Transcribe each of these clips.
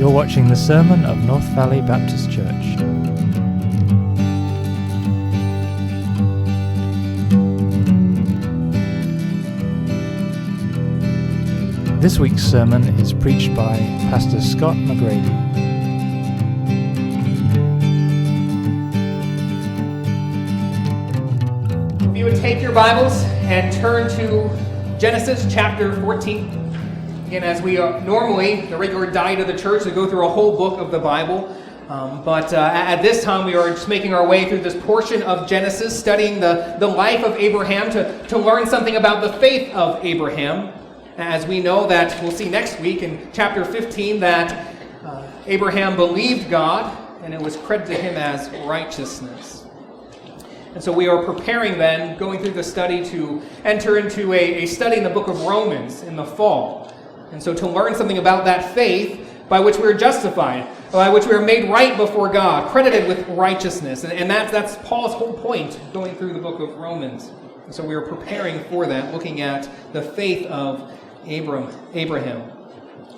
You're watching the sermon of North Valley Baptist Church. This week's sermon is preached by Pastor Scott McGrady. If you would take your Bibles and turn to Genesis chapter 14. Again, as we are normally, the regular diet of the church, we go through a whole book of the Bible. But at this time, we are just making our way through this portion of Genesis, studying the life of Abraham to learn something about the faith of Abraham. As we know that, we'll see next week in chapter 15, that Abraham believed God, and it was credited to him as righteousness. And so we are preparing then, going through the study, to enter into a study in the book of Romans in the fall. And so to learn something about that faith by which we are justified, by which we are made right before God, credited with righteousness. And that's Paul's whole point going through the book of Romans. And so we are preparing for that, looking at the faith of Abraham,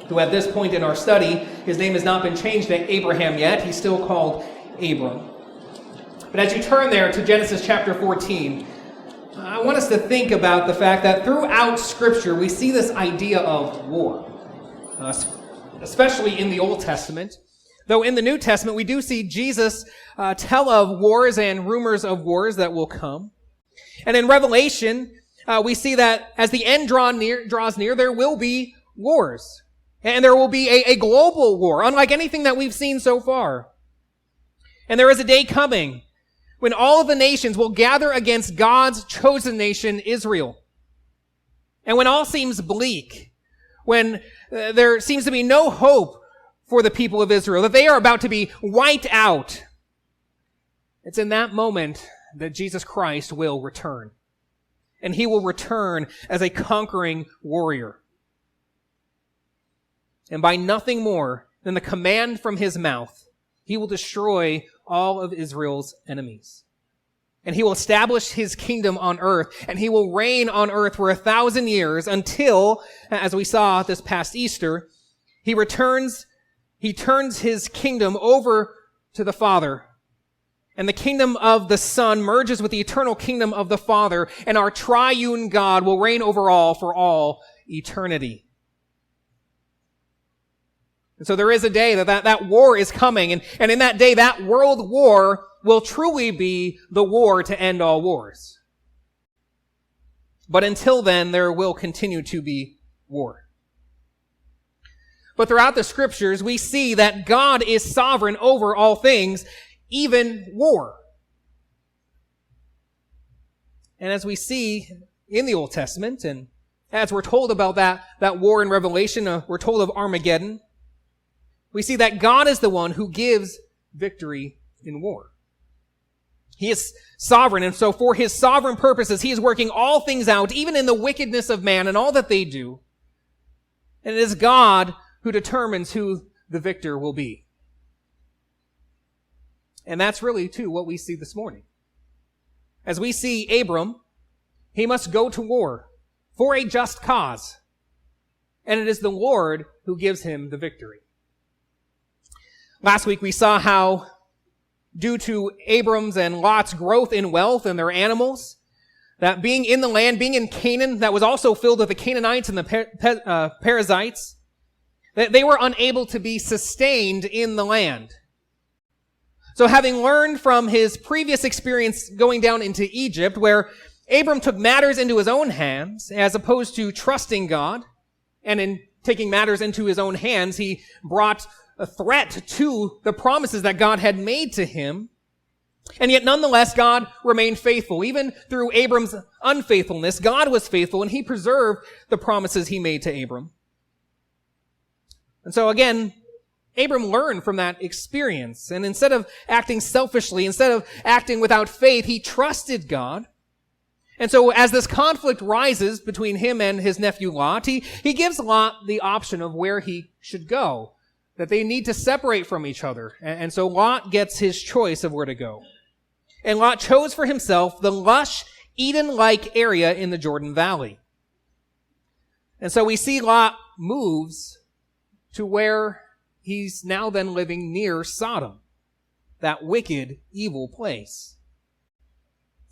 who at this point in our study, his name has not been changed to Abraham yet. He's still called Abram. But as you turn there to Genesis chapter 14, I want us to think about the fact that throughout Scripture, we see this idea of war, especially in the Old Testament. Though in the New Testament, we do see Jesus tell of wars and rumors of wars that will come. And in Revelation, we see that as the end draws near, there will be wars. And there will be a global war, unlike anything that we've seen so far. And there is a day coming when all of the nations will gather against God's chosen nation, Israel. And when all seems bleak, when there seems to be no hope for the people of Israel, that they are about to be wiped out, it's in that moment that Jesus Christ will return. And he will return as a conquering warrior. And by nothing more than the command from his mouth, he will destroy all of Israel's enemies. And he will establish his kingdom on earth, and he will reign on earth for 1,000 years until, as we saw this past Easter, he turns his kingdom over to the Father. And the kingdom of the Son merges with the eternal kingdom of the Father, and our triune God will reign over all for all eternity. And so there is a day that war is coming, and in that day, that world war will truly be the war to end all wars. But until then, there will continue to be war. But throughout the Scriptures, we see that God is sovereign over all things, even war. And as we see in the Old Testament, and as we're told about that war in Revelation, we're told of Armageddon, we see that God is the one who gives victory in war. He is sovereign, and so for his sovereign purposes, he is working all things out, even in the wickedness of man and all that they do. And it is God who determines who the victor will be. And that's really, too, what we see this morning. As we see Abram, he must go to war for a just cause. And it is the Lord who gives him the victory. Last week we saw how, due to Abram's and Lot's growth in wealth and their animals, that being in the land, being in Canaan, that was also filled with the Canaanites and the Perizzites, that they were unable to be sustained in the land. So having learned from his previous experience going down into Egypt, where Abram took matters into his own hands, as opposed to trusting God, and in taking matters into his own hands, he brought a threat to the promises that God had made to him. And yet nonetheless, God remained faithful. Even through Abram's unfaithfulness, God was faithful, and he preserved the promises he made to Abram. And so again, Abram learned from that experience. And instead of acting selfishly, instead of acting without faith, he trusted God. And so as this conflict rises between him and his nephew Lot, he gives Lot the option of where he should go, that they need to separate from each other. And so Lot gets his choice of where to go. And Lot chose for himself the lush, Eden-like area in the Jordan Valley. And so we see Lot moves to where he's now then living near Sodom, that wicked, evil place.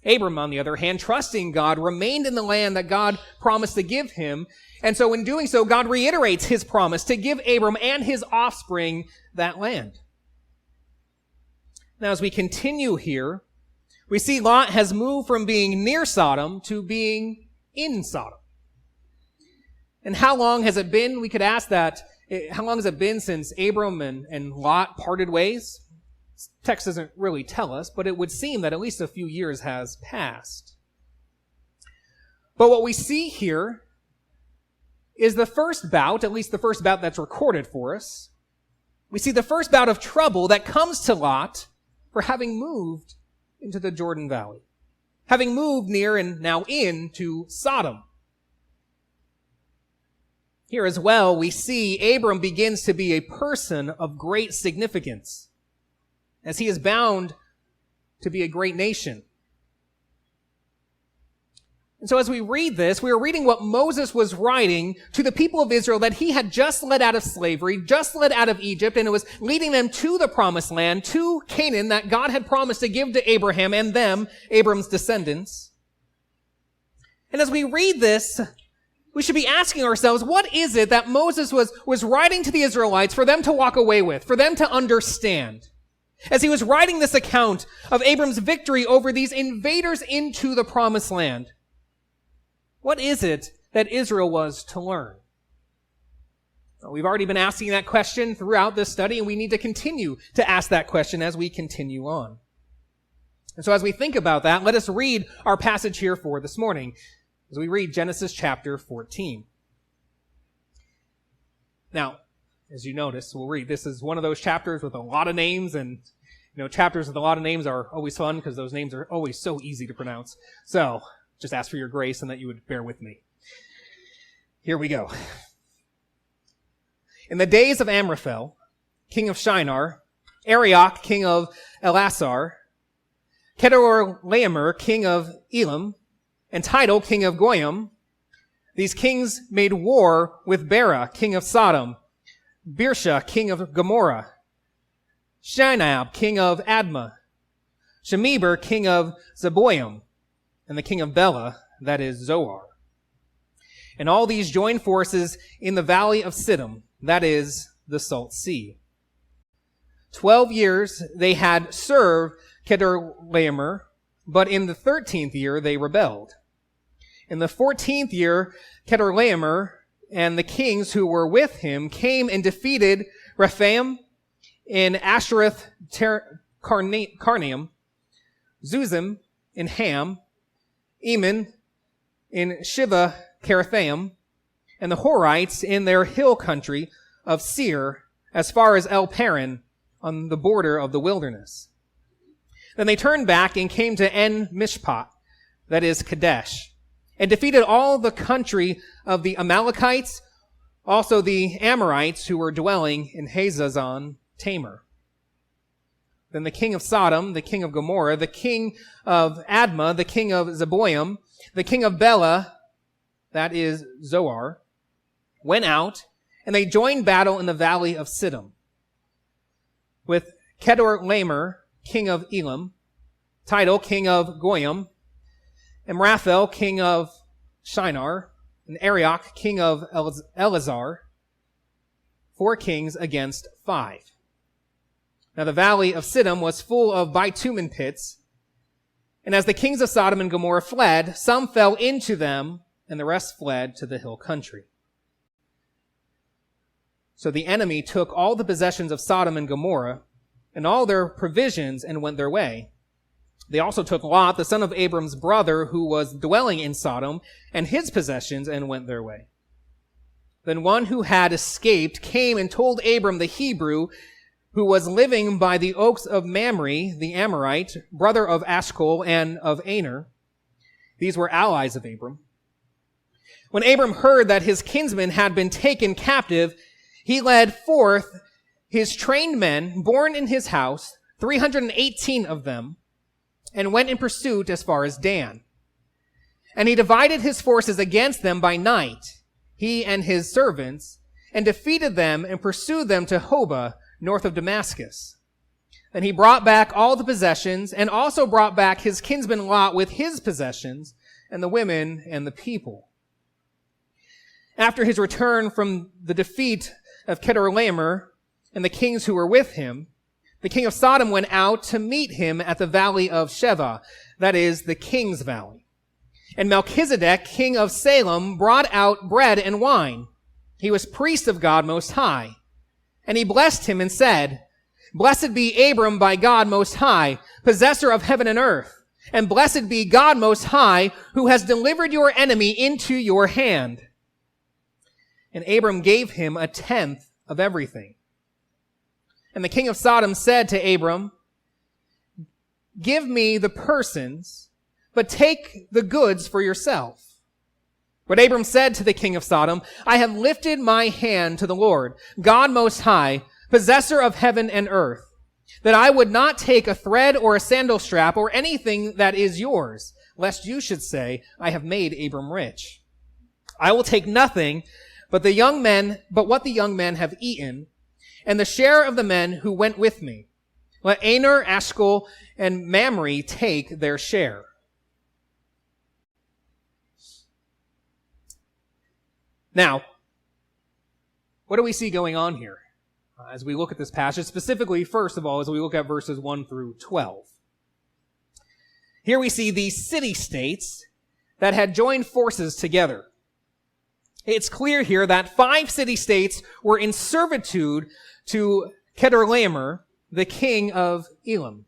Abram, on the other hand, trusting God, remained in the land that God promised to give him. And so in doing so, God reiterates his promise to give Abram and his offspring that land. Now, as we continue here, we see Lot has moved from being near Sodom to being in Sodom. And how long has it been? We could ask that. How long has it been since Abram and Lot parted ways? This text doesn't really tell us, but it would seem that at least a few years has passed. But what we see here is the first bout, at least the first bout that's recorded for us. We see the first bout of trouble that comes to Lot for having moved into the Jordan Valley, having moved near and now into Sodom. Here as well, we see Abram begins to be a person of great significance, as he is bound to be a great nation. And so as we read this, we are reading what Moses was writing to the people of Israel that he had just led out of slavery, just led out of Egypt, and it was leading them to the promised land, to Canaan, that God had promised to give to Abraham and them, Abram's descendants. And as we read this, we should be asking ourselves, what is it that Moses was writing to the Israelites for them to walk away with, for them to understand? As he was writing this account of Abram's victory over these invaders into the promised land, what is it that Israel was to learn? Well, we've already been asking that question throughout this study, and we need to continue to ask that question as we continue on. And so as we think about that, let us read our passage here for this morning, as we read Genesis chapter 14. Now, as you notice, we'll read, this is one of those chapters with a lot of names, and chapters with a lot of names are always fun because those names are always so easy to pronounce. So, just ask for your grace and that you would bear with me. Here we go. In the days of Amraphel, king of Shinar, Arioch, king of Elasar, Kedorlaomer, king of Elam, and Tidal, king of Goyim, these kings made war with Bera, king of Sodom, Birsha, king of Gomorrah, Shinab, king of Admah, Shemeber, king of Zeboim, and the king of Bela, that is Zoar. And all these joined forces in the valley of Siddim, that is the Salt Sea. 12 years they had served Kedorlaomer, but in the 13th year they rebelled. In the 14th year, Kedorlaomer and the kings who were with him came and defeated Rephaim in Ashtoreth Karnaim, Zuzim in Ham, Eman in Shiva Kerathaim, and the Horites in their hill country of Seir, as far as El Paran, on the border of the wilderness. Then they turned back and came to En Mishpat, that is Kadesh, and defeated all the country of the Amalekites, also the Amorites who were dwelling in Hazazon Tamar. Then the king of Sodom, the king of Gomorrah, the king of Admah, the king of Zeboim, the king of Bela, that is Zoar, went out, and they joined battle in the valley of Siddim with Kedorlaomer, king of Elam, Tidal, king of Goyim, Amraphel, king of Shinar, and Arioch, king of Elazar, 4 kings against 5. Now the valley of Siddim was full of bitumen pits, and as the kings of Sodom and Gomorrah fled, some fell into them, and the rest fled to the hill country. So the enemy took all the possessions of Sodom and Gomorrah, and all their provisions, and went their way. They also took Lot, the son of Abram's brother, who was dwelling in Sodom, and his possessions, and went their way. Then one who had escaped came and told Abram the Hebrew, who was living by the oaks of Mamre, the Amorite, brother of Ashcol and of Aner. These were allies of Abram. When Abram heard that his kinsman had been taken captive, he led forth his trained men, born in his house, 318 of them, and went in pursuit as far as Dan. And he divided his forces against them by night, he and his servants, and defeated them and pursued them to Hobah, north of Damascus. And he brought back all the possessions, and also brought back his kinsman Lot with his possessions, and the women and the people. After his return from the defeat of Chedorlaomer and the kings who were with him, the king of Sodom went out to meet him at the valley of Sheva, that is, the king's valley. And Melchizedek, king of Salem, brought out bread and wine. He was priest of God Most High. And he blessed him and said, Blessed be Abram by God Most High, possessor of heaven and earth. And blessed be God Most High, who has delivered your enemy into your hand. And Abram gave him 1/10 of everything. And the king of Sodom said to Abram, Give me the persons, but take the goods for yourself. But Abram said to the king of Sodom, I have lifted my hand to the Lord, God Most High, possessor of heaven and earth, that I would not take a thread or a sandal strap or anything that is yours, lest you should say, I have made Abram rich. I will take nothing but what the young men have eaten, and the share of the men who went with me. Let Aner, Eshcol, and Mamre take their share. Now, what do we see going on here as we look at this passage? Specifically, first of all, as we look at verses 1 through 12. Here we see these city-states that had joined forces together. It's clear here that 5 city-states were in servitude to Chedorlaomer, the king of Elam.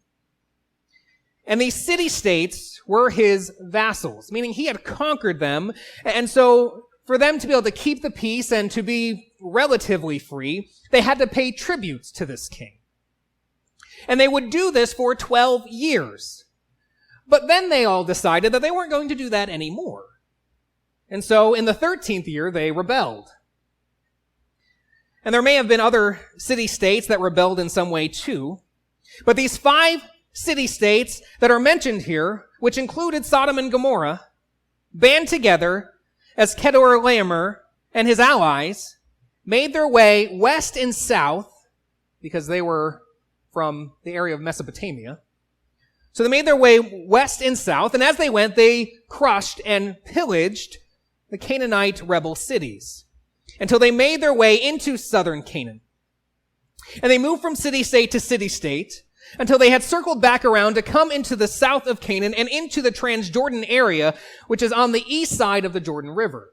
And these city-states were his vassals, meaning he had conquered them. And so for them to be able to keep the peace and to be relatively free, they had to pay tributes to this king. And they would do this for 12 years. But then they all decided that they weren't going to do that anymore. And so in the 13th year, they rebelled. And there may have been other city-states that rebelled in some way too. But these 5 city-states that are mentioned here, which included Sodom and Gomorrah, band together as Chedorlaomer and his allies made their way west and south, because they were from the area of Mesopotamia. So they made their way west and south, and as they went, they crushed and pillaged the Canaanite rebel cities until they made their way into southern Canaan. And they moved from city-state to city-state until they had circled back around to come into the south of Canaan and into the Transjordan area, which is on the east side of the Jordan River.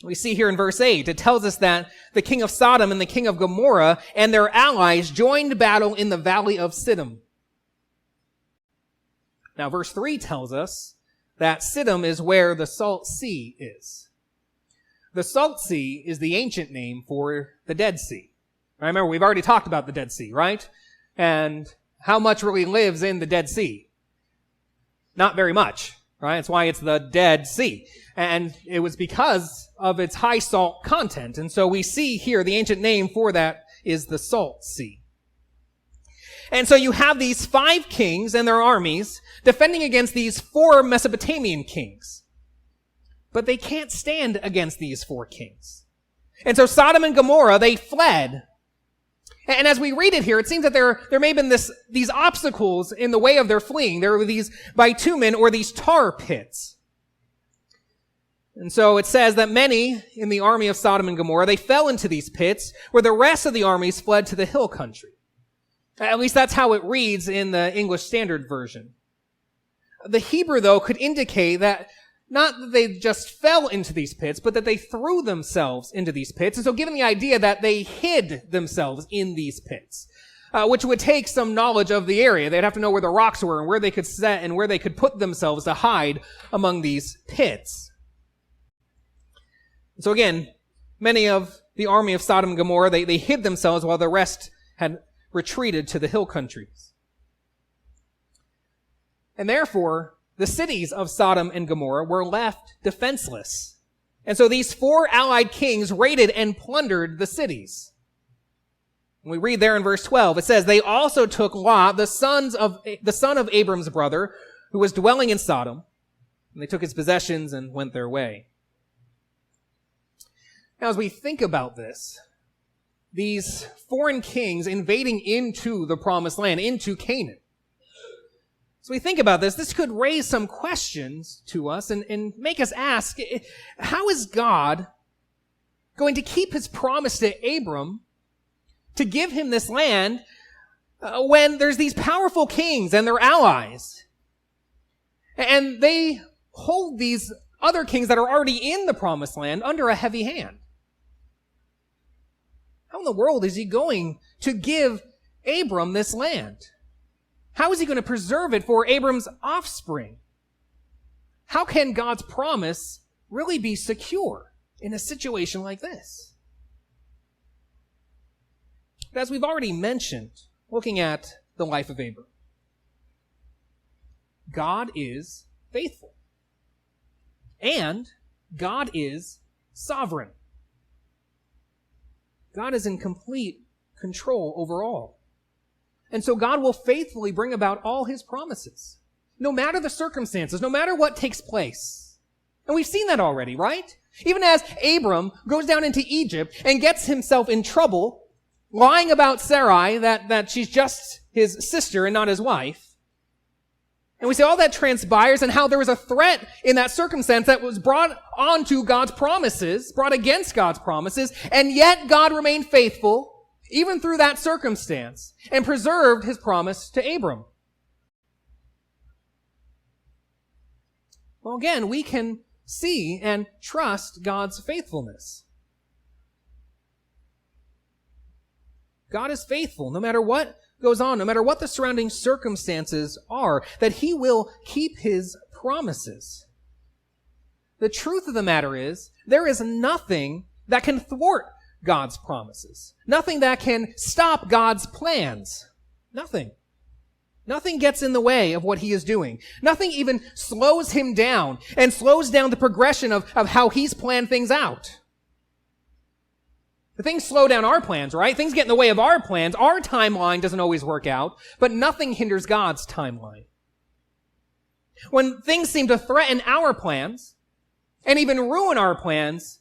We see here in verse 8, it tells us that the king of Sodom and the king of Gomorrah and their allies joined battle in the valley of Siddim. Now, verse 3 tells us that Siddim is where the Salt Sea is. The Salt Sea is the ancient name for the Dead Sea. I remember we've already talked about the Dead Sea, right? And how much really lives in the Dead Sea? Not very much, right? That's why it's the Dead Sea. And it was because of its high salt content. And so we see here the ancient name for that is the Salt Sea. And so you have these 5 kings and their armies defending against these 4 Mesopotamian kings. But they can't stand against these 4 kings. And so Sodom and Gomorrah, they fled. And as we read it here, it seems that there may have been these obstacles in the way of their fleeing. There were these bitumen or these tar pits. And so it says that many in the army of Sodom and Gomorrah, they fell into these pits where the rest of the armies fled to the hill country. At least that's how it reads in the English Standard Version. The Hebrew, though, could indicate that not that they just fell into these pits, but that they threw themselves into these pits. And so given the idea that they hid themselves in these pits, which would take some knowledge of the area. They'd have to know where the rocks were and where they could set and where they could put themselves to hide among these pits. So again, many of the army of Sodom and Gomorrah, they hid themselves while the rest had retreated to the hill countries. And therefore, the cities of Sodom and Gomorrah were left defenseless. And so these 4 allied kings raided and plundered the cities. And we read there in verse 12, it says, they also took Lot, the son of Abram's brother, who was dwelling in Sodom, and they took his possessions and went their way. Now, as we think about this, these foreign kings invading into the promised land, into Canaan. So we think about this could raise some questions to us and make us ask, how is God going to keep his promise to Abram to give him this land when there's these powerful kings and their allies? And they hold these other kings that are already in the promised land under a heavy hand. How in the world is he going to give Abram this land? How is he going to preserve it for Abram's offspring? How can God's promise really be secure in a situation like this? But as we've already mentioned, looking at the life of Abram, God is faithful. And God is sovereign. God is in complete control over all. And so God will faithfully bring about all his promises, no matter the circumstances, no matter what takes place. And we've seen that already, right? Even as Abram goes down into Egypt and gets himself in trouble, lying about Sarai, that she's just his sister and not his wife. And we see all that transpires and how there was a threat in that circumstance that was brought onto God's promises, brought against God's promises, and yet God remained faithful even through that circumstance, and preserved his promise to Abram. Well, again, we can see and trust God's faithfulness. God is faithful no matter what goes on, no matter what the surrounding circumstances are, that he will keep his promises. The truth of the matter is, there is nothing that can thwart God's promises. Nothing that can stop God's plans. Nothing. Nothing gets in the way of what he is doing. Nothing even slows him down and slows down the progression of how he's planned things out. The things slow down our plans, right? Things get in the way of our plans. Our timeline doesn't always work out, but nothing hinders God's timeline. When things seem to threaten our plans and even ruin our plans,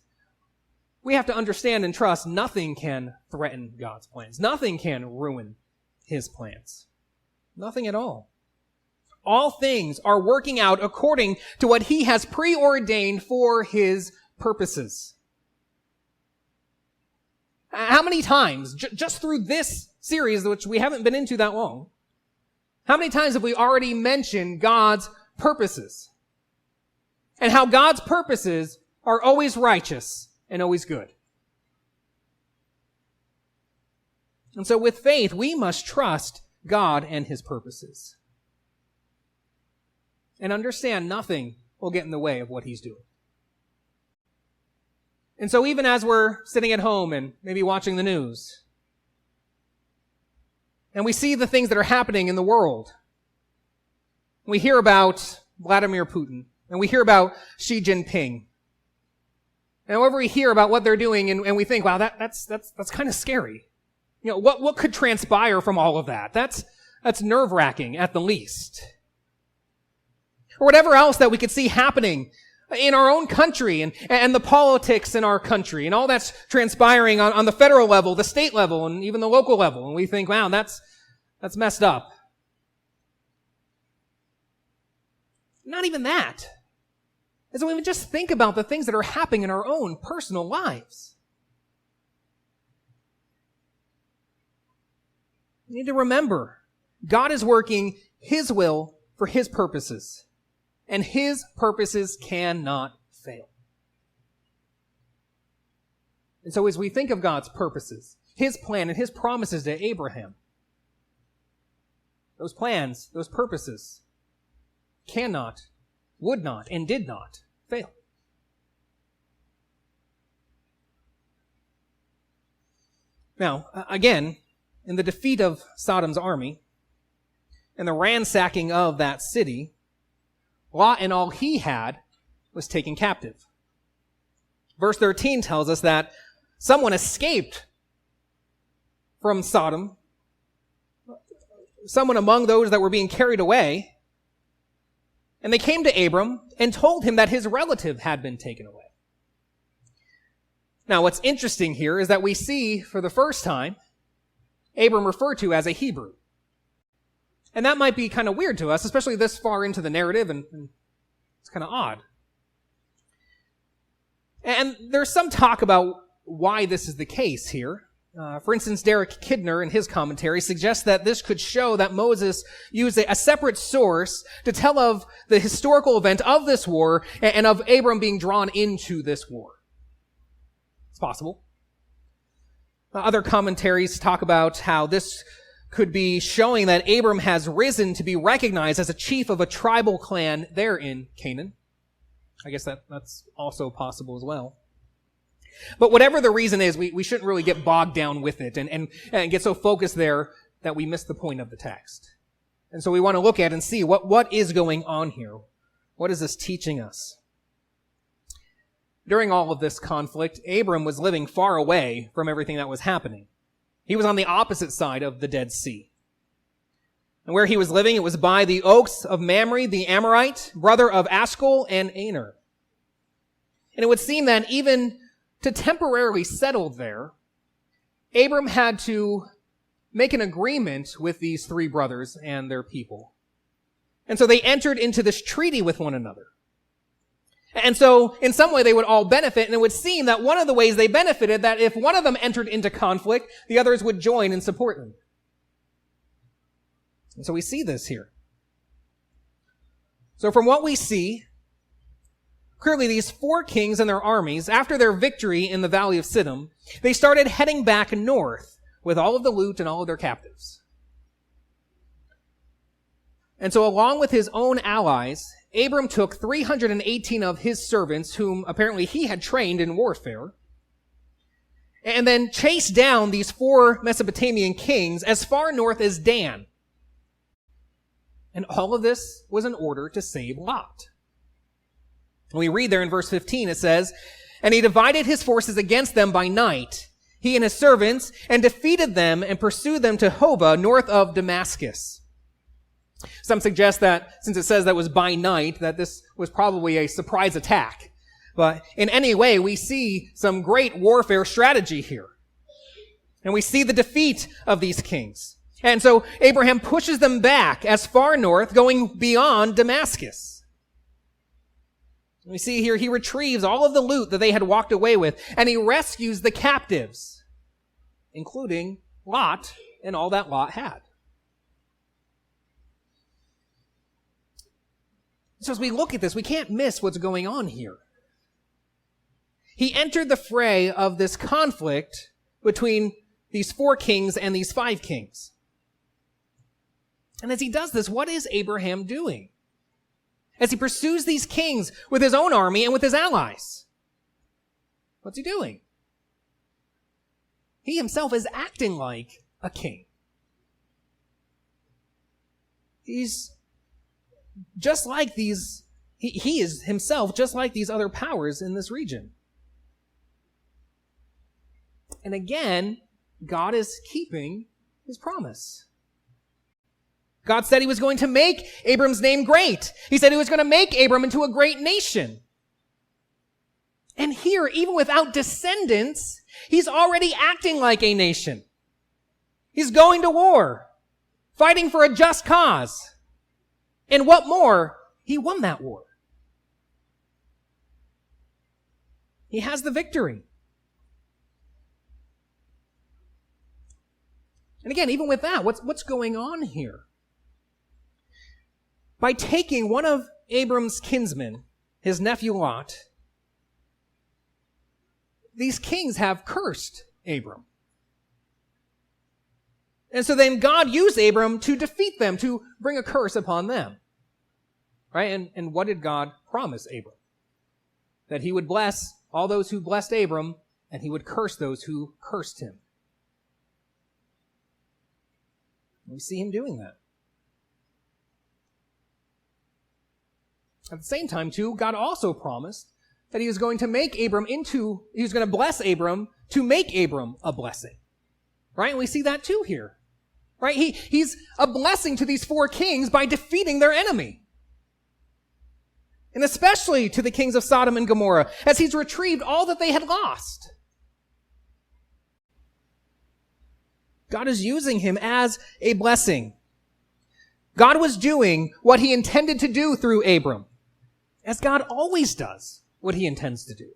we have to understand and trust nothing can threaten God's plans. Nothing can ruin his plans. Nothing at all. All things are working out according to what he has preordained for his purposes. How many times, just through this series, which we haven't been into that long, how many times have we already mentioned God's purposes? And how God's purposes are always righteous and always good. And so with faith, we must trust God and his purposes. And understand nothing will get in the way of what he's doing. And so even as we're sitting at home and maybe watching the news, and we see the things that are happening in the world, we hear about Vladimir Putin, and we hear about Xi Jinping, and whenever we hear about what they're doing, and we think, wow, that's kind of scary. You know, what could transpire from all of that? That's nerve-wracking at the least. Or whatever else that we could see happening in our own country and the politics in our country and all that's transpiring on the federal level, the state level, and even the local level. And we think, wow, that's messed up. Not even that. And so we would just think about the things that are happening in our own personal lives. You need to remember, God is working his will for his purposes, and his purposes cannot fail. And so as we think of God's purposes, his plan and his promises to Abraham, those plans, those purposes cannot, would not, and did not fail. Now, again, in the defeat of Sodom's army and the ransacking of that city, Lot and all he had was taken captive. Verse 13 tells us that someone escaped from Sodom, someone among those that were being carried away, and they came to Abram and told him that his relative had been taken away. Now, what's interesting here is that we see, for the first time, Abram referred to as a Hebrew. And that might be kind of weird to us, especially this far into the narrative, and it's kind of odd. And there's some talk about why this is the case here. For instance, Derek Kidner in his commentary suggests that this could show that Moses used a separate source to tell of the historical event of this war and of Abram being drawn into this war. It's possible. Other commentaries talk about how this could be showing that Abram has risen to be recognized as a chief of a tribal clan there in Canaan. I guess that's also possible as well. But whatever the reason is, we shouldn't really get bogged down with it and get so focused there that we miss the point of the text. And so we want to look at and see what is going on here. What is this teaching us? During all of this conflict, Abram was living far away from everything that was happening. He was on the opposite side of the Dead Sea. And where he was living, it was by the oaks of Mamre, the Amorite, brother of Eshcol and Aner. And it would seem that even to temporarily settle there, Abram had to make an agreement with these three brothers and their people. And so they entered into this treaty with one another. And so, in some way, they would all benefit, and it would seem that one of the ways they benefited, that if one of them entered into conflict, the others would join and support them. And so we see this here. So from what we see, clearly these four kings and their armies, after their victory in the Valley of Siddim, they started heading back north with all of the loot and all of their captives. And so along with his own allies, Abram took 318 of his servants, whom apparently he had trained in warfare, and then chased down these four Mesopotamian kings as far north as Dan. And all of this was in order to save Lot. When we read there in verse 15, it says, "And he divided his forces against them by night, he and his servants, and defeated them and pursued them to Hobah, north of Damascus." Some suggest that, since it says that was by night, that this was probably a surprise attack. But in any way, we see some great warfare strategy here. And we see the defeat of these kings. And so Abraham pushes them back as far north, going beyond Damascus. We see here he retrieves all of the loot that they had walked away with, and he rescues the captives, including Lot and all that Lot had. So as we look at this, we can't miss what's going on here. He entered the fray of this conflict between these four kings and these five kings. And as he does this, what is Abraham doing? As he pursues these kings with his own army and with his allies, what's he doing? He himself is acting like a king. He's just like these, he is himself just like these other powers in this region. And again, God is keeping his promise. God said he was going to make Abram's name great. He said he was going to make Abram into a great nation. And here, even without descendants, he's already acting like a nation. He's going to war, fighting for a just cause. And what more? He won that war. He has the victory. And again, even with that, what's going on here? By taking one of Abram's kinsmen, his nephew Lot, these kings have cursed Abram. And so then God used Abram to defeat them, to bring a curse upon them. Right? And what did God promise Abram? That he would bless all those who blessed Abram, and he would curse those who cursed him. We see him doing that. At the same time, too, God also promised that he was going to bless Abram to make Abram a blessing. Right? And we see that too here. Right? He's a blessing to these four kings by defeating their enemy. And especially to the kings of Sodom and Gomorrah, as he's retrieved all that they had lost. God is using him as a blessing. God was doing what he intended to do through Abram, as God always does what he intends to do.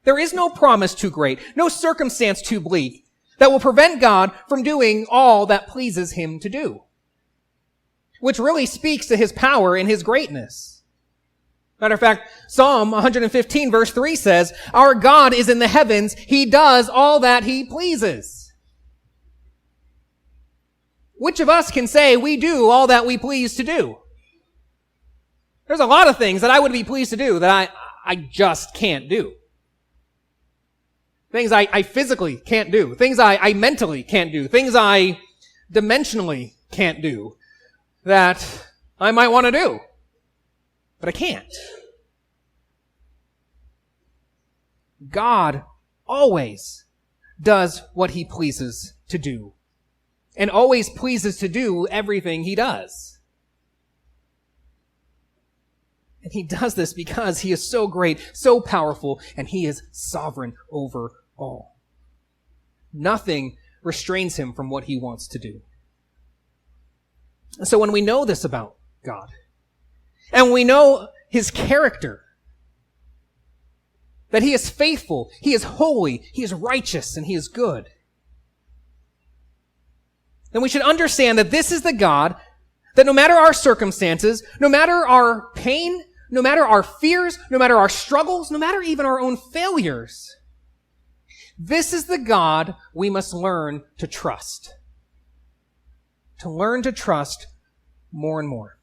There is no promise too great, no circumstance too bleak that will prevent God from doing all that pleases him to do, which really speaks to his power and his greatness. Matter of fact, Psalm 115 verse 3 says, "Our God is in the heavens. He does all that he pleases." Which of us can say we do all that we please to do? There's a lot of things that I would be pleased to do that I just can't do. Things I physically can't do. Things I mentally can't do. Things I dimensionally can't do that I might want to do. But I can't. God always does what he pleases to do, and always pleases to do everything he does. And he does this because he is so great, so powerful, and he is sovereign over all. Nothing restrains him from what he wants to do. And so when we know this about God, and we know his character, that he is faithful, he is holy, he is righteous, and he is good, then we should understand that this is the God that no matter our circumstances, no matter our pain, no matter our fears, no matter our struggles, no matter even our own failures, this is the God we must learn to trust. To learn to trust more and more.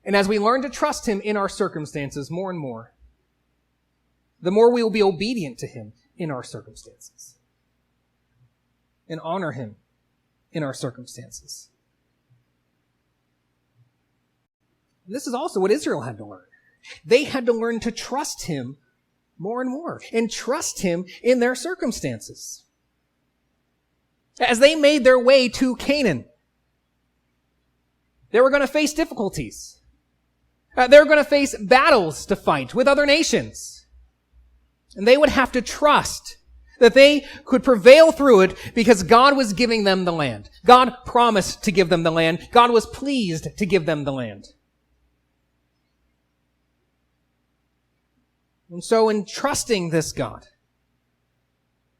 And as we learn to trust him in our circumstances more and more, the more we will be obedient to him in our circumstances and honor him in our circumstances. And this is also what Israel had to learn. They had to learn to trust him more and more and trust him in their circumstances. As they made their way to Canaan, they were going to face difficulties. They were going to face battles to fight with other nations. And they would have to trust that they could prevail through it because God was giving them the land. God promised to give them the land. God was pleased to give them the land. And so in trusting this God,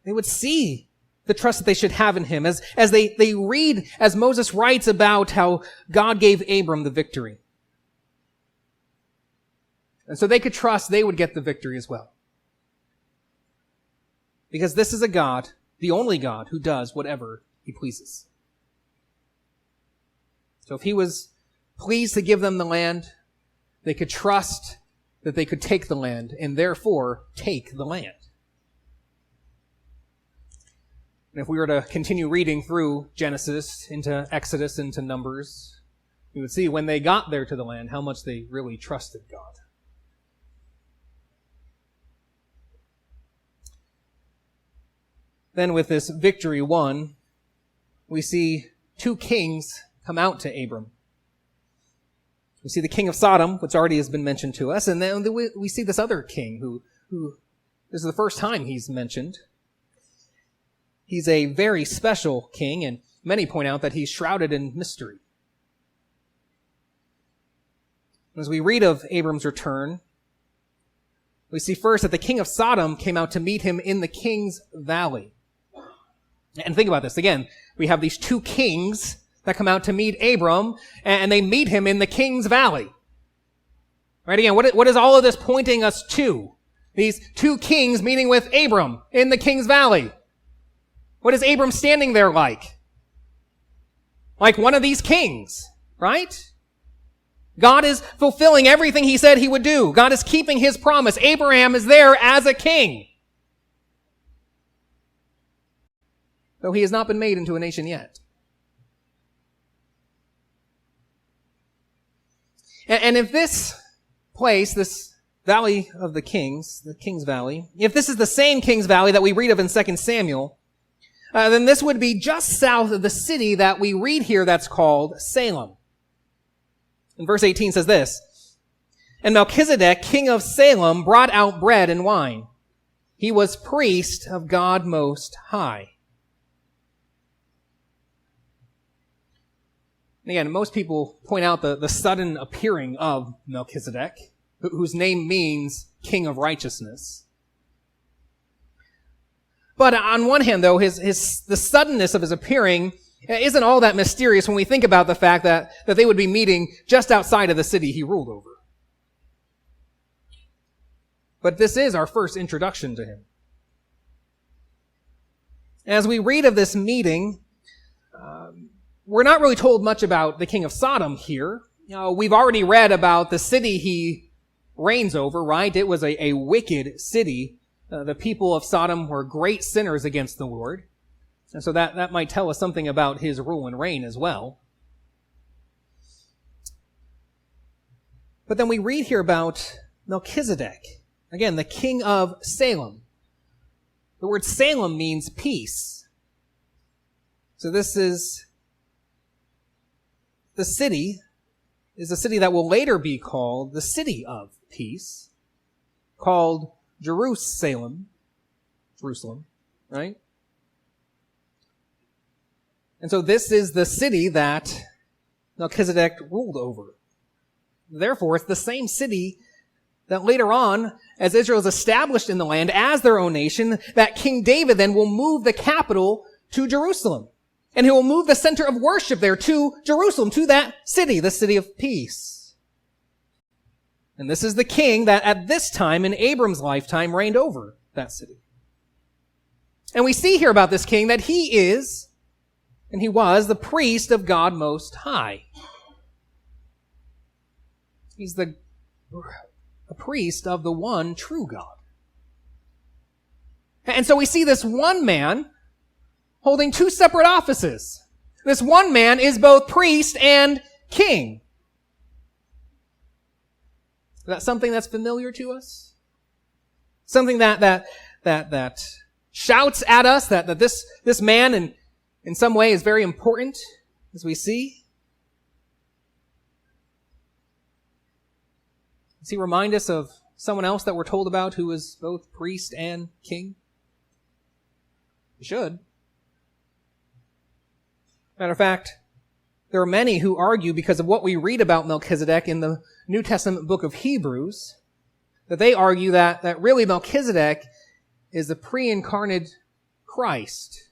they would see the trust that they should have in him as they read, as Moses writes about how God gave Abram the victory. And so they could trust they would get the victory as well. Because this is a God, the only God, who does whatever he pleases. So if he was pleased to give them the land, they could trust that they could take the land and therefore take the land. And if we were to continue reading through Genesis into Exodus into Numbers, we would see when they got there to the land how much they really trusted God. Then with this victory won, we see two kings come out to Abram. We see the king of Sodom, which already has been mentioned to us, and then we see this other king who this is the first time he's mentioned. He's a very special king, and many point out that he's shrouded in mystery. As we read of Abram's return, we see first that the king of Sodom came out to meet him in the king's valley. And think about this. Again, we have these two kings that come out to meet Abram, and they meet him in the king's valley. Right? Again, what is all of this pointing us to? These two kings meeting with Abram in the king's valley. What is Abram standing there like? Like one of these kings, right? God is fulfilling everything he said he would do. God is keeping his promise. Abraham is there as a king. Though he has not been made into a nation yet. And if this place, this valley of the king's valley, if this is the same king's valley that we read of in 2 Samuel, then this would be just south of the city that we read here that's called Salem. And verse 18 says this, "And Melchizedek, king of Salem, brought out bread and wine. He was priest of God Most High. And again, most people point out the sudden appearing of Melchizedek, whose name means King of Righteousness. But on one hand, though, the suddenness of his appearing isn't all that mysterious when we think about the fact that they would be meeting just outside of the city he ruled over. But this is our first introduction to him. As we read of this meeting, we're not really told much about the king of Sodom here. We've already read about the city he reigns over, right? It was a wicked city. The people of Sodom were great sinners against the Lord. And so that might tell us something about his rule and reign as well. But then we read here about Melchizedek. Again, the king of Salem. The word Salem means peace. So this is the city that will later be called the city of peace, called Jerusalem, right? And so this is the city that Melchizedek ruled over. Therefore, it's the same city that later on, as Israel is established in the land as their own nation, that King David then will move the capital to Jerusalem. And he will move the center of worship there to Jerusalem, to that city, the city of peace. And this is the king that at this time in Abram's lifetime reigned over that city. And we see here about this king that he is, and he was, the priest of God Most High. He's the priest of the one true God. And so we see this one man holding two separate offices. This one man is both priest and king. Is that something that's familiar to us? Something that shouts at us that this man in some way is very important, as we see? Does he remind us of someone else that we're told about who is both priest and king? He should. Matter of fact, there are many who argue, because of what we read about Melchizedek in the New Testament book of Hebrews, that they argue that really Melchizedek is the pre-incarnate Christ.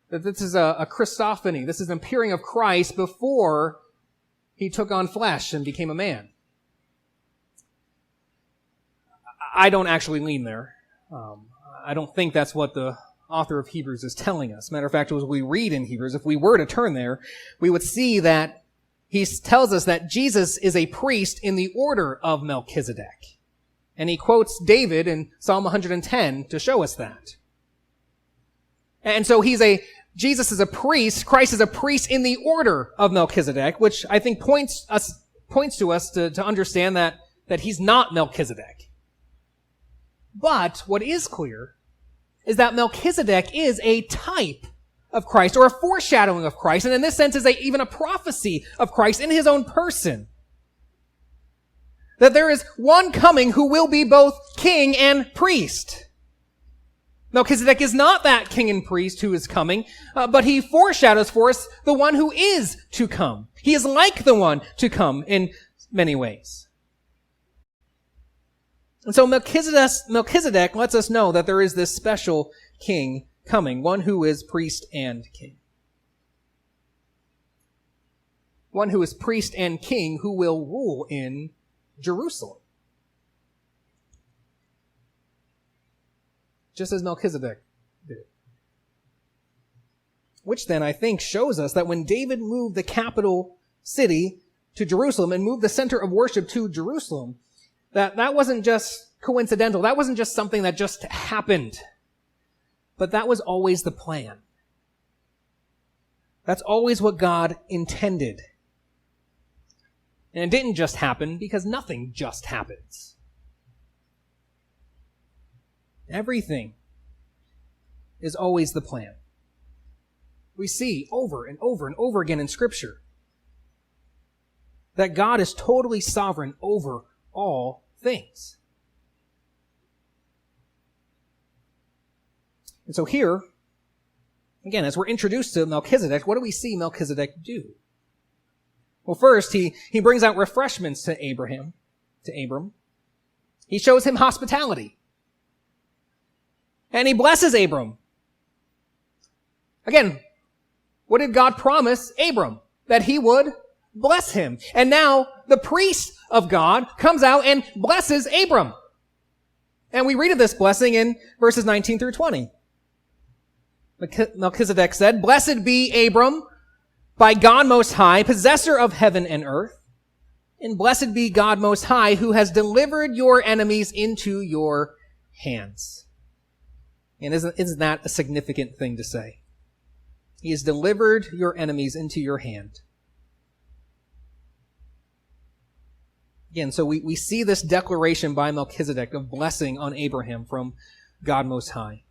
That this is a Christophany. This is an appearing of Christ before he took on flesh and became a man. I don't actually lean there. I don't think that's what the author of Hebrews is telling us. Matter of fact, as we read in Hebrews, if we were to turn there, we would see that he tells us that Jesus is a priest in the order of Melchizedek. And he quotes David in Psalm 110 to show us that. And so Jesus is a priest, Christ is a priest in the order of Melchizedek, which I think points to us to understand that he's not Melchizedek. But what is clear is that Melchizedek is a type of Christ, or a foreshadowing of Christ, and in this sense is even a prophecy of Christ in his own person. That there is one coming who will be both king and priest. Melchizedek is not that king and priest who is coming, but he foreshadows for us the one who is to come. He is like the one to come in many ways. And so Melchizedek lets us know that there is this special king coming, one who is priest and king. One who is priest and king who will rule in Jerusalem. Just as Melchizedek did. Which then, I think, shows us that when David moved the capital city to Jerusalem and moved the center of worship to Jerusalem, that wasn't just coincidental. That wasn't just something that just happened. But that was always the plan. That's always what God intended. And it didn't just happen because nothing just happens. Everything is always the plan. We see over and over and over again in Scripture that God is totally sovereign over all things. And so here, again, as we're introduced to Melchizedek, what do we see Melchizedek do? Well, first, he brings out refreshments to Abram. He shows him hospitality. And he blesses Abram. Again, what did God promise Abram? That he would bless him. And now the priest of God comes out and blesses Abram. And we read of this blessing in verses 19 through 20. Melchizedek said, "Blessed be Abram by God Most High, possessor of heaven and earth. And blessed be God Most High, who has delivered your enemies into your hands." And isn't that a significant thing to say? He has delivered your enemies into your hand. Again, so we see this declaration by Melchizedek of blessing on Abraham from God Most High.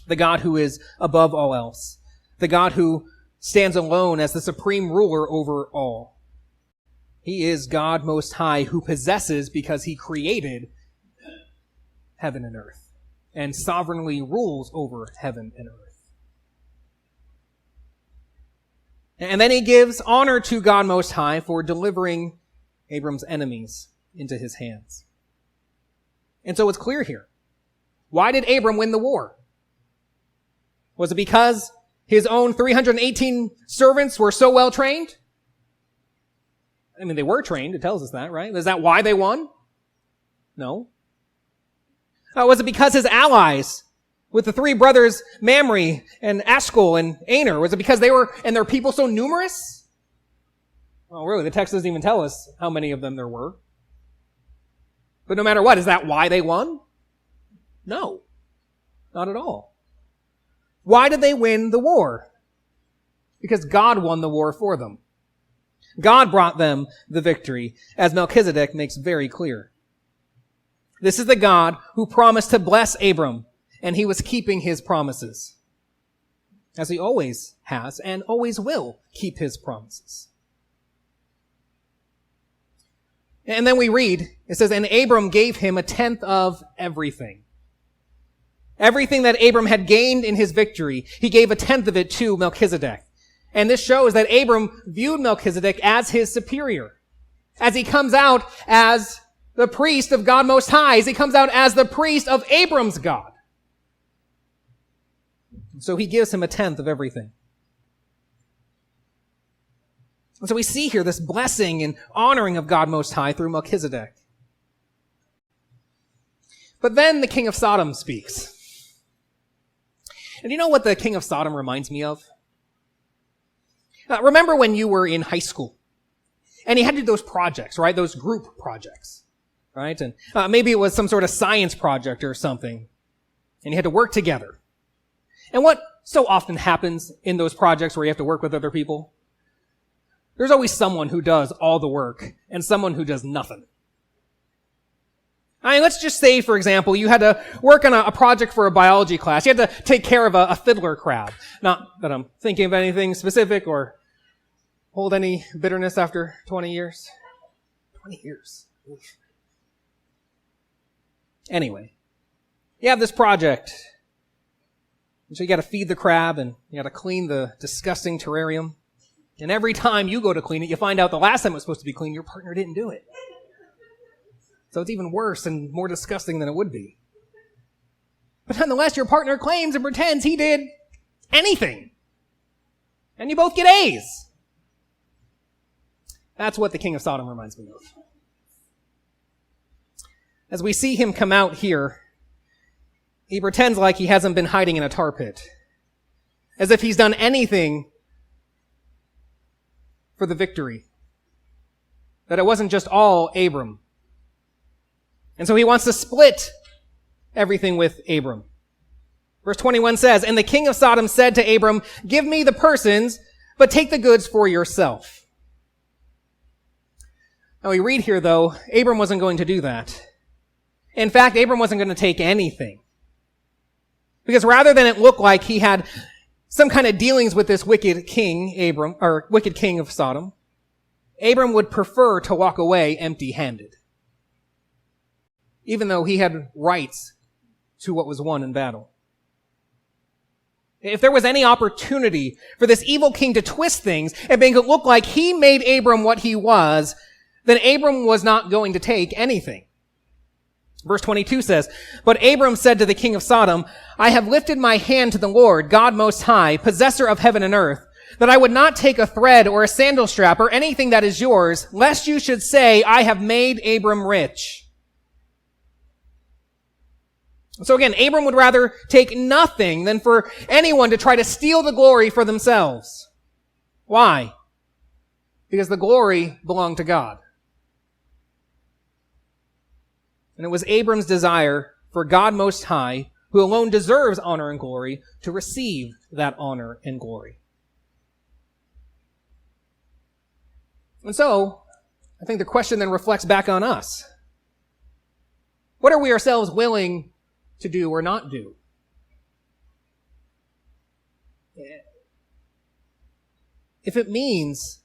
The God who is above all else. The God who stands alone as the supreme ruler over all. He is God Most High, who possesses because he created heaven and earth and sovereignly rules over heaven and earth. And then he gives honor to God Most High for delivering Abram's enemies into his hands. And so it's clear here. Why did Abram win the war? Was it because his own 318 servants were so well trained? I mean, they were trained. It tells us that, right? Is that why they won? No. Was it because his allies with the three brothers, Mamre and Eshcol and Aner, was it because they were, and their people so numerous? Well, really, the text doesn't even tell us how many of them there were. But no matter what, is that why they won? No. Not at all. Why did they win the war? Because God won the war for them. God brought them the victory, as Melchizedek makes very clear. This is the God who promised to bless Abram, and he was keeping his promises, as he always has and always will keep his promises. And then we read, it says, "And Abram gave him a tenth of everything." Everything that Abram had gained in his victory, he gave a tenth of it to Melchizedek. And this shows that Abram viewed Melchizedek as his superior, as he comes out as the priest of God Most High, as he comes out as the priest of Abram's God. So he gives him a tenth of everything. And so we see here this blessing and honoring of God Most High through Melchizedek. But then the king of Sodom speaks. And you know what the king of Sodom reminds me of? Remember when you were in high school and you had to do those projects, right? Those group projects, right? And maybe it was some sort of science project or something, and you had to work together. And what so often happens in those projects where you have to work with other people? There's always someone who does all the work and someone who does nothing. I mean, let's just say, for example, you had to work on a project for a biology class. You had to take care of a fiddler crab. Not that I'm thinking of anything specific or hold any bitterness after 20 years. 20 years. Oof. Anyway, you have this project. And so you got to feed the crab and you got to clean the disgusting terrarium. And every time you go to clean it, you find out the last time it was supposed to be cleaned, your partner didn't do it. So it's even worse and more disgusting than it would be. But nonetheless, your partner claims and pretends he did anything. And you both get A's. That's what the king of Sodom reminds me of. As we see him come out here, he pretends like he hasn't been hiding in a tar pit. As if he's done anything for the victory. That it wasn't just all Abram. And so he wants to split everything with Abram. Verse 21 says, "And the king of Sodom said to Abram, 'Give me the persons, but take the goods for yourself.'" Now we read here, though, Abram wasn't going to do that. In fact, Abram wasn't going to take anything. Because rather than it look like he had some kind of dealings with this wicked king, wicked king of Sodom, Abram would prefer to walk away empty-handed. Even though he had rights to what was won in battle. if there was any opportunity for this evil king to twist things and make it look like he made Abram what he was, then Abram was not going to take anything. Verse 22 says, "But Abram said to the king of Sodom, I have lifted my hand to the Lord, God Most High, possessor of heaven and earth, that I would not take a thread or a sandal strap or anything that is yours, lest you should say, I have made Abram rich." So again, Abram would rather take nothing than for anyone to try to steal the glory for themselves. Why? Because the glory belonged to God. And it was Abram's desire for God Most High, who alone deserves honor and glory, to receive that honor and glory. And so, I think the question then reflects back on us. What are we ourselves willing to do or not do? If it means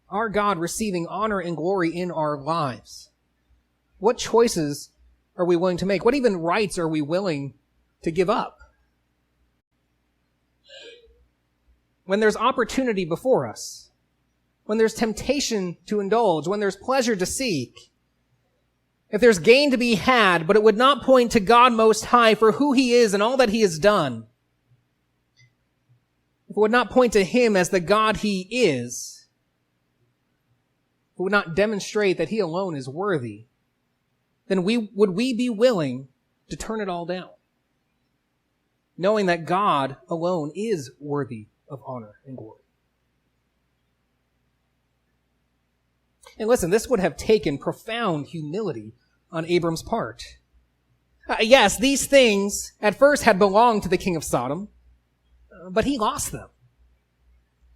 our God receiving honor and glory in our lives, what choices are we willing to make? What even rights are we willing to give up? When there's opportunity before us, when there's temptation to indulge, when there's pleasure to seek, if there's gain to be had, but it would not point to God Most High for who He is and all that He has done, if it would not point to Him as the God He is, if it would not demonstrate that He alone is worthy, then would we be willing to turn it all down, knowing that God alone is worthy of honor and glory? And listen, this would have taken profound humility on Abram's part. Yes, these things at first had belonged to the king of Sodom, but he lost them.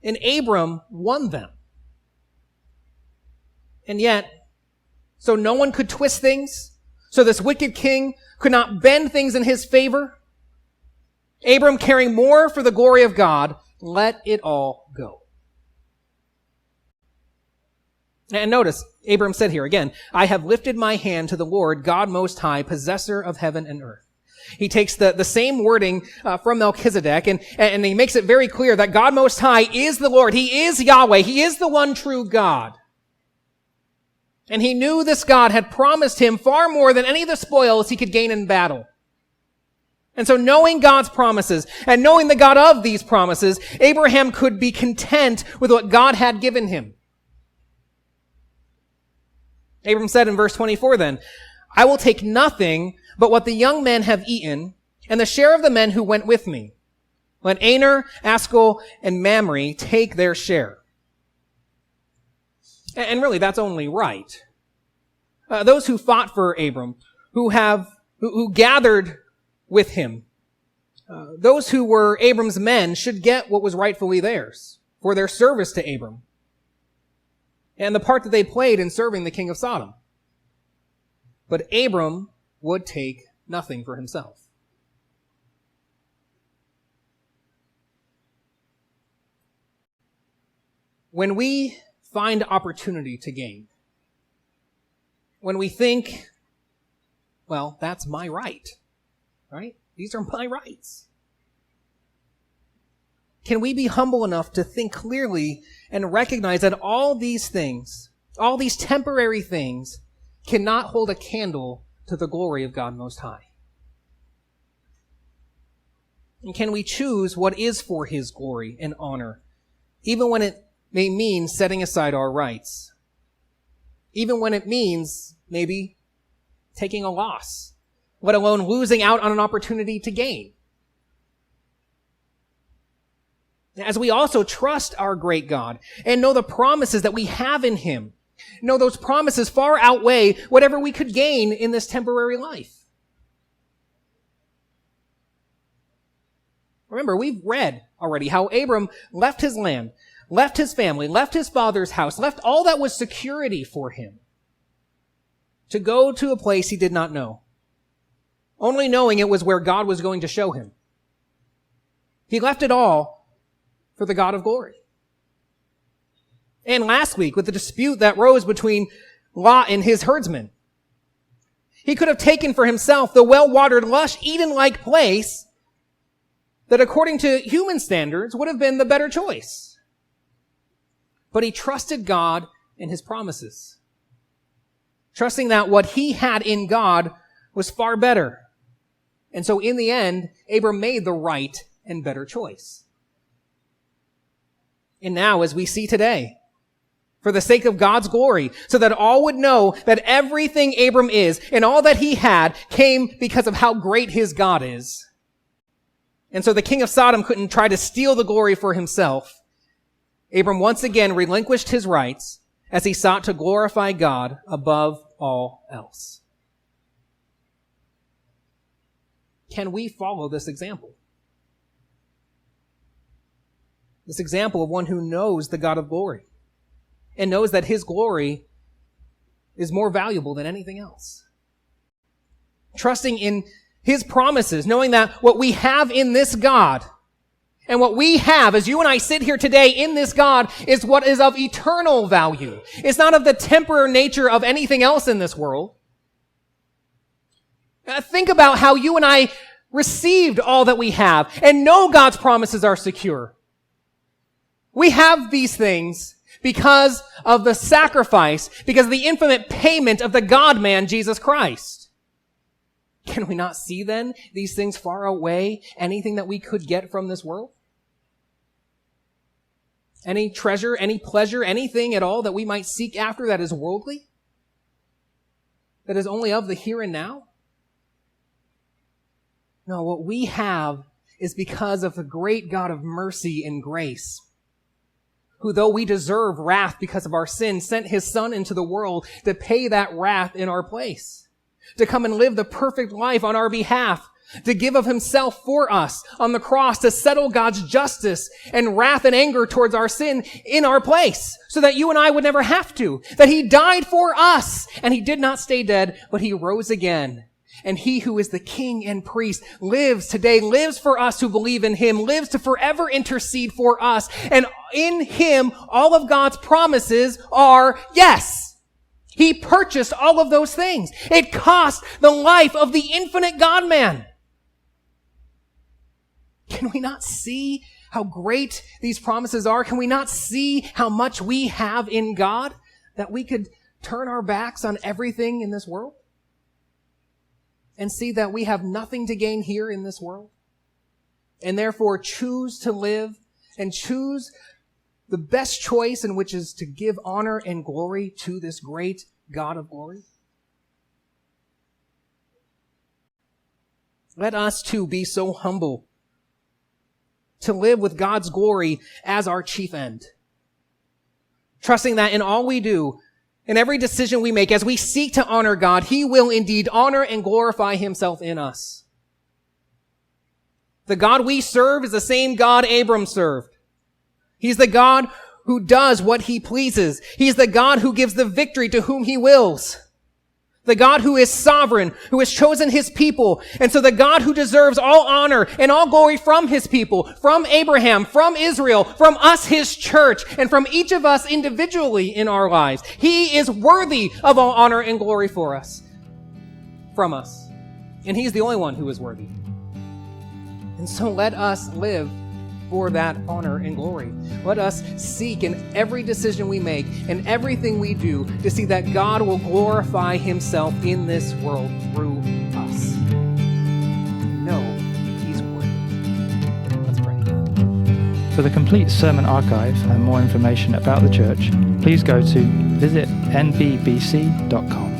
And Abram won them. And yet, so no one could twist things, so this wicked king could not bend things in his favor. Abram, caring more for the glory of God, let it all go. And notice, Abram said here again, I have lifted my hand to the Lord, God Most High, possessor of heaven and earth. He takes the same wording from Melchizedek, and he makes it very clear that God Most High is the Lord. He is Yahweh. He is the one true God. And he knew this God had promised him far more than any of the spoils he could gain in battle. And so knowing God's promises and knowing the God of these promises, Abraham could be content with what God had given him. Abram said in verse 24 then, I will take nothing but what the young men have eaten and the share of the men who went with me. Let Aner, Askell, and Mamre take their share. And really, that's only right. Those who fought for Abram, who gathered with him, those who were Abram's men should get what was rightfully theirs for their service to Abram and the part that they played in serving the king of Sodom. But Abram would take nothing for himself. When we find opportunity to gain, when we think, well, that's my right, right? These are my rights. Can we be humble enough to think clearly and recognize that all these things, all these temporary things, cannot hold a candle to the glory of God Most High? And can we choose what is for His glory and honor, even when it may mean setting aside our rights, even when it means maybe taking a loss, let alone losing out on an opportunity to gain? As we also trust our great God and know the promises that we have in Him, know those promises far outweigh whatever we could gain in this temporary life. Remember, we've read already how Abram left his land, left his family, left his father's house, left all that was security for him to go to a place he did not know, only knowing it was where God was going to show him. He left it all for the God of glory. And last week, with the dispute that rose between Lot and his herdsmen, he could have taken for himself the well-watered, lush, Eden-like place that according to human standards would have been the better choice. But he trusted God and his promises, trusting that what he had in God was far better. And so in the end, Abram made the right and better choice. And now, as we see today, for the sake of God's glory, so that all would know that everything Abram is and all that he had came because of how great his God is. And so the king of Sodom couldn't try to steal the glory for himself. Abram once again relinquished his rights as he sought to glorify God above all else. Can we follow this example? This example of one who knows the God of glory and knows that his glory is more valuable than anything else. Trusting in his promises, knowing that what we have in this God and what we have as you and I sit here today in this God is what is of eternal value. It's not of the temporary nature of anything else in this world. Think about how you and I received all that we have and know God's promises are secure. We have these things because of the sacrifice, because of the infinite payment of the God-man, Jesus Christ. Can we not see then these things far outweigh anything that we could get from this world? Any treasure, any pleasure, anything at all that we might seek after that is worldly? That is only of the here and now? No, what we have is because of the great God of mercy and grace, who, though we deserve wrath because of our sin, sent his Son into the world to pay that wrath in our place, to come and live the perfect life on our behalf, to give of himself for us on the cross, to settle God's justice and wrath and anger towards our sin in our place, so that you and I would never have to, that he died for us, and he did not stay dead, but he rose again. And he who is the king and priest lives today, lives for us who believe in him, lives to forever intercede for us. And in him, all of God's promises are yes. He purchased all of those things. It cost the life of the infinite God-man. Can we not see how great these promises are? Can we not see how much we have in God that we could turn our backs on everything in this world? And see that we have nothing to gain here in this world, and therefore choose to live and choose the best choice, in which is to give honor and glory to this great God of glory? Let us too be so humble to live with God's glory as our chief end, trusting that in all we do, in every decision we make, as we seek to honor God, he will indeed honor and glorify himself in us. The God we serve is the same God Abram served. He's the God who does what he pleases. He's the God who gives the victory to whom he wills. The God who is sovereign, who has chosen his people. And so the God who deserves all honor and all glory from his people, from Abraham, from Israel, from us, his church, and from each of us individually in our lives. He is worthy of all honor and glory for us, from us. And he's the only one who is worthy. And so let us live for that honor and glory. Let us seek in every decision we make and everything we do to see that God will glorify himself in this world through us. No, he's worthy. Let's pray. For the complete sermon archive and more information about the church, please go to visitnbbc.com.